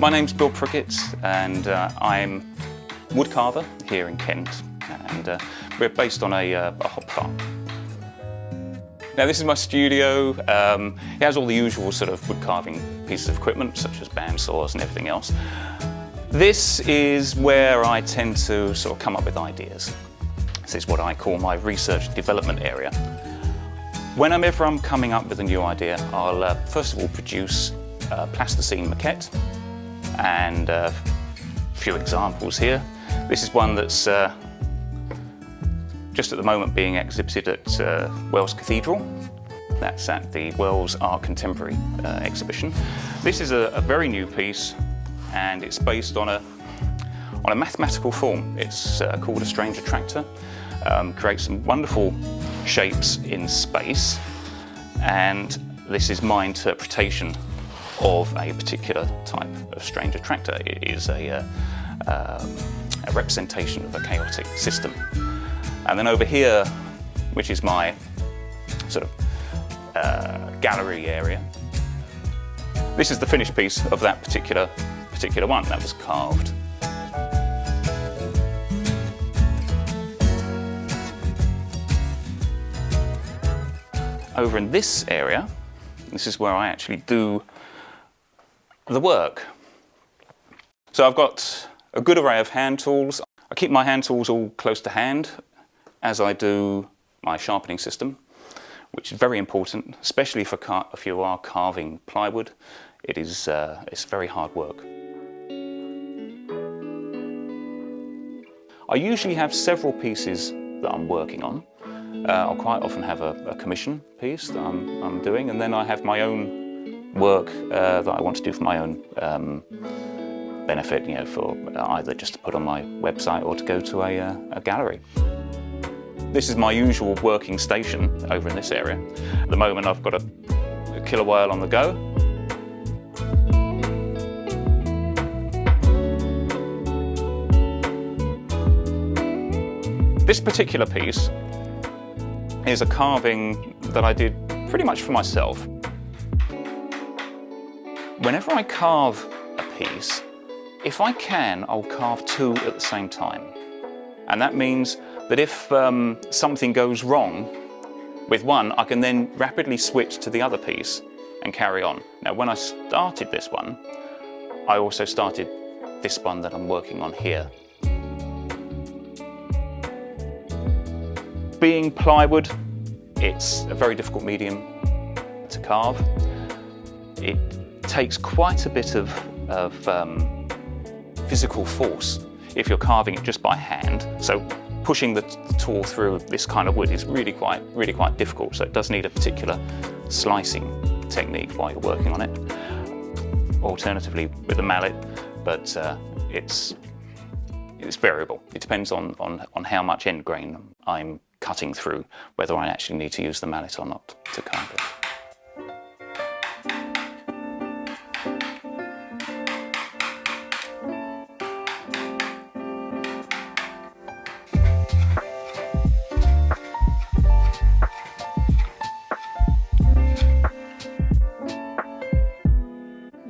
My name's Bill Prickett and I'm woodcarver here in Kent, and we're based on a hop farm. Now this is my studio. It has all the usual sort of woodcarving pieces of equipment such as bandsaws and everything else. This is where I tend to sort of come up with ideas. This is what I call my research and development area. Whenever I'm coming up with a new idea, I'll first of all produce a plasticine maquette, and a few examples here. This is one that's just at the moment being exhibited at Wells Cathedral. That's at the Wells Art Contemporary exhibition. This is a very new piece, and it's based on a mathematical form. It's called a strange attractor. Creates some wonderful shapes in space, and this is my interpretation of a particular type of strange attractor. It is a representation of a chaotic system. And then over here, which is my sort of gallery area, this is the finished piece of that particular one that was carved. Over in this area, this is where I actually do the work. So I've got a good array of hand tools. I keep my hand tools all close to hand as I do my sharpening system, which is very important, especially if you are carving plywood. It's very hard work. I usually have several pieces that I'm working on. I'll quite often have a commission piece that I'm doing, and then I have my own work that I want to do for my own benefit, you know, for either just to put on my website or to go to a gallery. This is my usual working station over in this area. At the moment I've got a killer whale on the go. This particular piece is a carving that I did pretty much for myself. Whenever I carve a piece, if I can, I'll carve two at the same time. And that means that if something goes wrong with one, I can then rapidly switch to the other piece and carry on. Now, when I started this one, I also started this one that I'm working on here. Being plywood, it's a very difficult medium to carve. It takes quite a bit of physical force if you're carving it just by hand. So pushing the tool through this kind of wood is really quite difficult. So it does need a particular slicing technique while you're working on it. Alternatively with a mallet, but it's variable. It depends on how much end grain I'm cutting through, whether I actually need to use the mallet or not to carve it.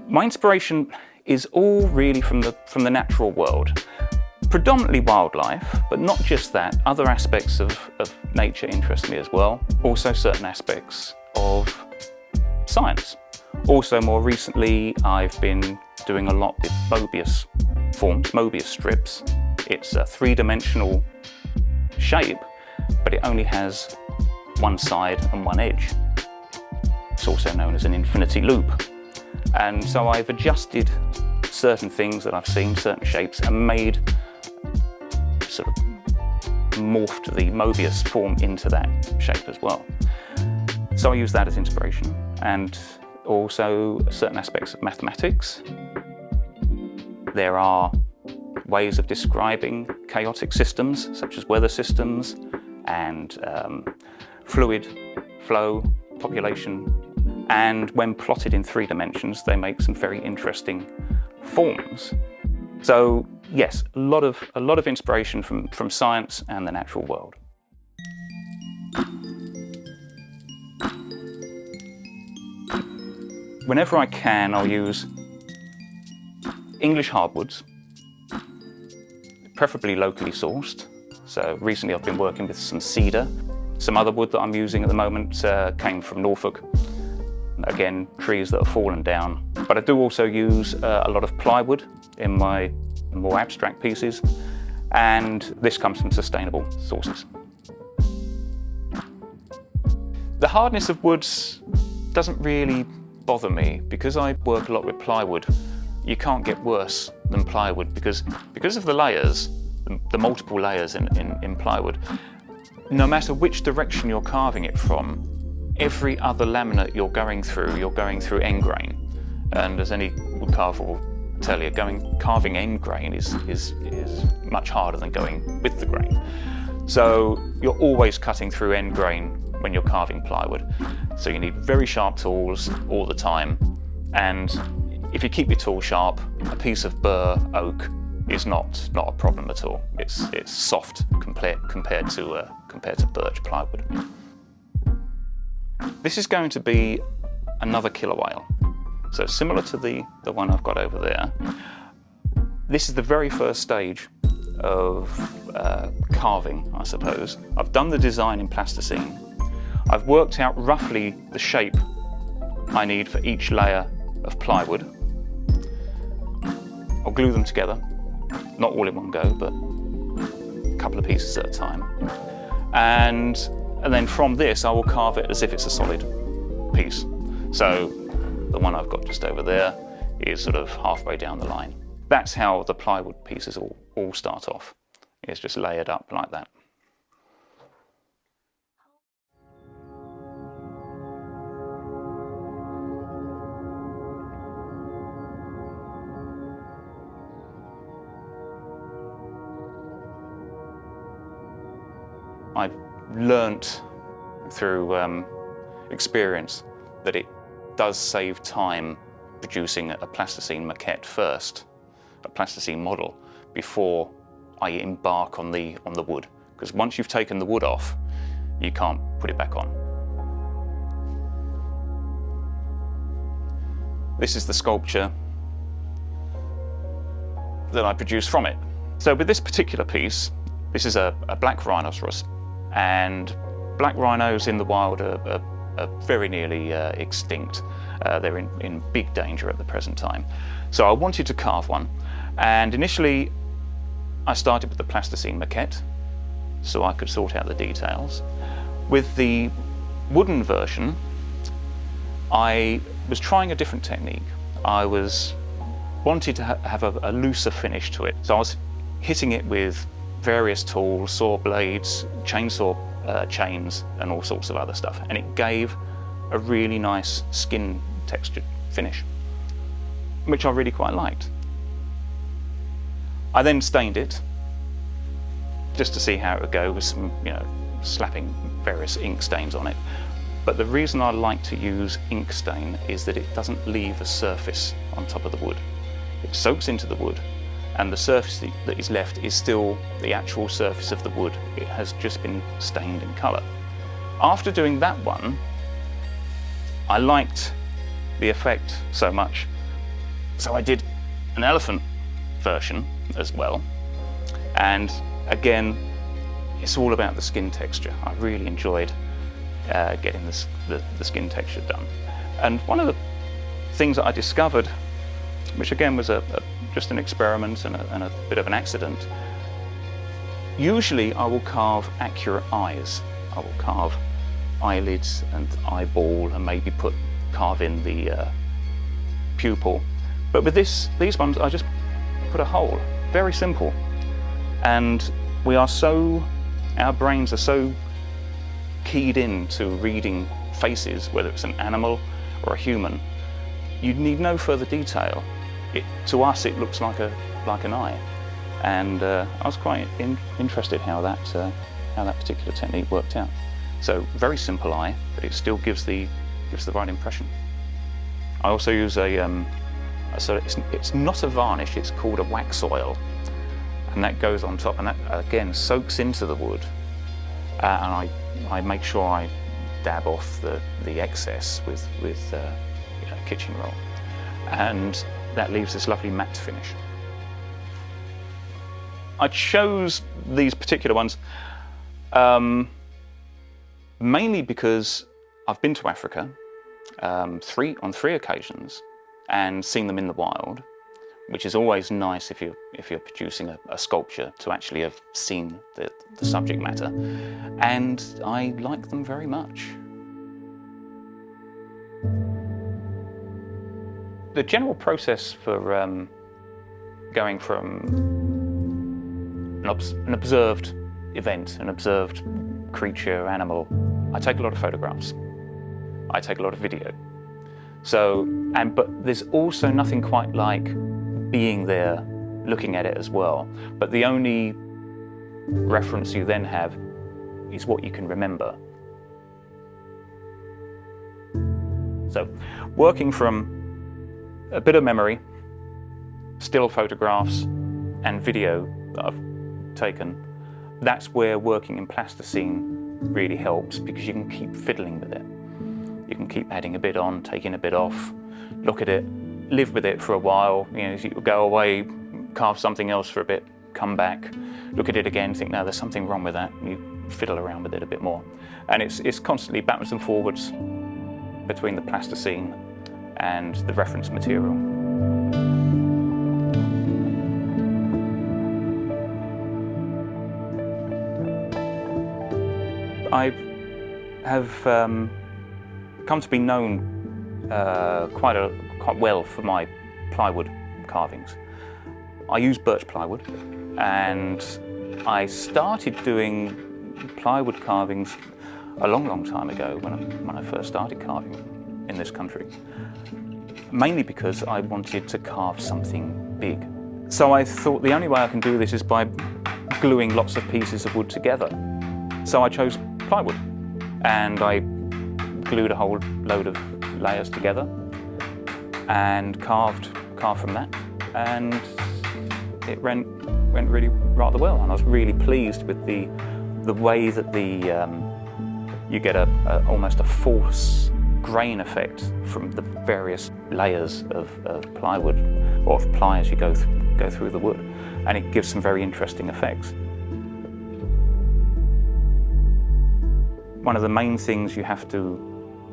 My inspiration is all really from the natural world. Predominantly wildlife, but not just that. Other aspects of nature interest me as well. Also certain aspects of science. Also more recently, I've been doing a lot with Mobius forms, Mobius strips. It's a three-dimensional shape, but it only has one side and one edge. It's also known as an infinity loop. And so I've adjusted certain things that I've seen, certain shapes, and made sort of morphed the Mobius form into that shape as well. So I use that as inspiration, and also certain aspects of mathematics. There are ways of describing chaotic systems, such as weather systems and fluid flow, population, and when plotted in 3 dimensions, they make some very interesting forms. So yes, a lot of inspiration from science and the natural world. Whenever I can, I'll use English hardwoods, preferably locally sourced. So recently I've been working with some cedar. Some other wood that I'm using at the moment came from Norfolk. Again, trees that have fallen down. But I do also use a lot of plywood in my more abstract pieces, and this comes from sustainable sources. The hardness of woods doesn't really bother me because I work a lot with plywood. You can't get worse than plywood because of the layers, the multiple layers in plywood. No matter which direction you're carving it from, every other laminate you're going through end grain. And as any woodcarver will tell you, carving end grain is much harder than going with the grain. So you're always cutting through end grain when you're carving plywood. So you need very sharp tools all the time. And if you keep your tool sharp, a piece of burr oak is not a problem at all. It's soft compared to birch plywood. This is going to be another killer whale. So similar to the one I've got over there. This is the very first stage of carving, I suppose. I've done the design in plasticine. I've worked out roughly the shape I need for each layer of plywood. I'll glue them together, not all in one go, but a couple of pieces at a time. And then from this, I will carve it as if it's a solid piece. So the one I've got just over there is sort of halfway down the line. That's how the plywood pieces all start off. It's just layered up like that. I've learnt through experience that it does save time producing a plasticine maquette first, a plasticine model, before I embark on the wood. Because once you've taken the wood off, you can't put it back on. This is the sculpture that I produced from it. So with this particular piece, this is a black rhinoceros. And black rhinos in the wild are very nearly extinct. They're in big danger at the present time. So I wanted to carve one. And initially, I started with the plasticine maquette, so I could sort out the details. With the wooden version, I was trying a different technique. I wanted to have a looser finish to it. So I was hitting it with various tools, saw blades, chainsaw chains, and all sorts of other stuff. And it gave a really nice skin textured finish, which I really quite liked. I then stained it just to see how it would go with some, slapping various ink stains on it. But the reason I like to use ink stain is that it doesn't leave a surface on top of the wood. It soaks into the wood, and the surface that is left is still the actual surface of the wood. It has just been stained in colour. After doing that one, I liked the effect so much, so I did an elephant version as well. And again, it's all about the skin texture. I really enjoyed getting the skin texture done. And one of the things that I discovered, which again was just an experiment and a bit of an accident, usually I will carve accurate eyes. I will carve eyelids and eyeball and maybe carve in the pupil. But with these ones, I just put a hole. Very simple. And our brains are so keyed in to reading faces, whether it's an animal or a human. You need no further detail. To us, it looks like an eye. And I was quite interested how that particular technique worked out. So very simple eye, but it still gives the right impression. I also use it's not a varnish, it's called a wax oil, and that goes on top, and that again soaks into the wood. And I make sure I dab off the excess with kitchen roll. And that leaves this lovely matte finish. I chose these particular ones mainly because I've been to Africa on three occasions and seen them in the wild, which is always nice if you're producing a sculpture to actually have seen the subject matter, and I like them very much. The general process for going from an observed event, an observed creature, animal, I take a lot of photographs. I take a lot of video. But there's also nothing quite like being there, looking at it as well. But the only reference you then have is what you can remember. So, working from a bit of memory, still photographs and video that I've taken, that's where working in plasticine really helps, because you can keep fiddling with it. You can keep adding a bit on, taking a bit off, look at it, live with it for a while. You know, you go away, carve something else for a bit, come back, look at it again, think, no, there's something wrong with that, and you fiddle around with it a bit more. And it's constantly backwards and forwards between the plasticine and the reference material. I have come to be known quite well for my plywood carvings. I use birch plywood, and I started doing plywood carvings a long time ago when I first started carving in this country, mainly because I wanted to carve something big. So I thought the only way I can do this is by gluing lots of pieces of wood together. So I chose plywood, and I glued a whole load of layers together and carved from that, and it went really rather well, and I was really pleased with the way that you get almost a false grain effect from the various layers of plywood, or of ply as you go through the wood, and it gives some very interesting effects. One of the main things you have to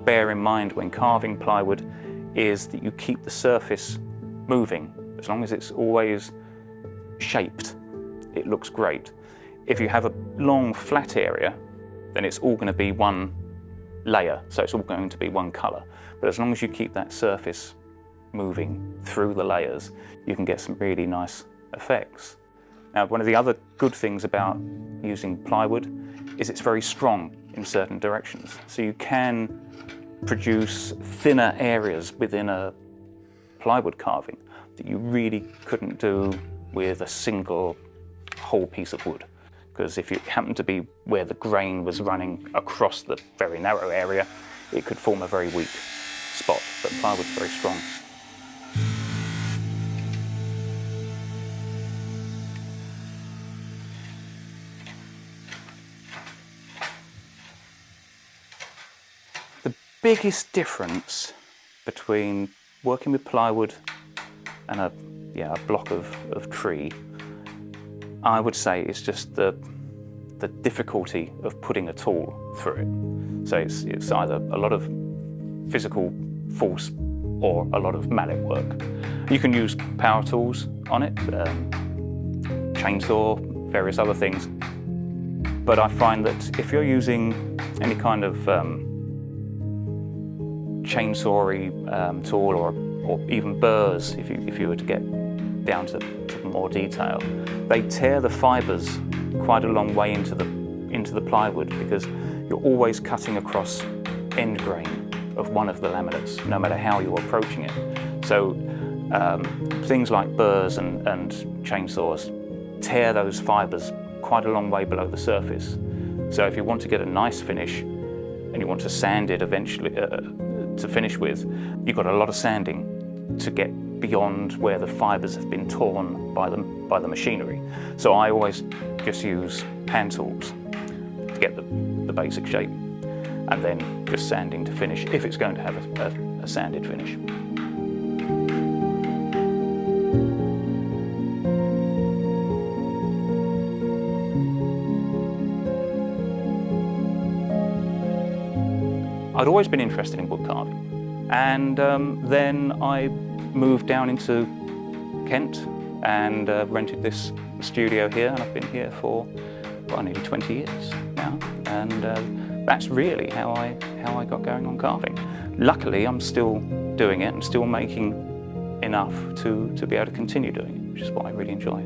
bear in mind when carving plywood is that you keep the surface moving. As long as it's always shaped, it looks great. If you have a long flat area, then it's all going to be one layer, so it's all going to be one colour. But as long as you keep that surface moving through the layers, you can get some really nice effects. Now, one of the other good things about using plywood is it's very strong in certain directions. So you can produce thinner areas within a plywood carving that you really couldn't do with a single whole piece of wood. Because if it happened to be where the grain was running across the very narrow area, it could form a very weak spot, but plywood's very strong. The biggest difference between working with plywood and a block of tree, I would say, is just the difficulty of putting a tool through it. So it's either a lot of physical force or a lot of mallet work. You can use power tools on it, chainsaw, various other things. But I find that if you're using any kind of chainsaw-y tool, or even burrs, if you were to get down to more detail, they tear the fibres quite a long way into the plywood, because you're always cutting across end grain of one of the laminates, no matter how you're approaching it. So things like burrs and chainsaws tear those fibres quite a long way below the surface. So if you want to get a nice finish and you want to sand it eventually to finish with, you've got a lot of sanding to get beyond where the fibres have been torn by the machinery. So I always just use hand tools to get the basic shape, and then just sanding to finish, if it's going to have a sanded finish. I'd always been interested in wood carving. And then I moved down into Kent and rented this studio here, and I've been here for nearly 20 years now. And that's really how I got going on carving. Luckily, I'm still doing it. I'm still making enough to be able to continue doing it, which is what I really enjoy.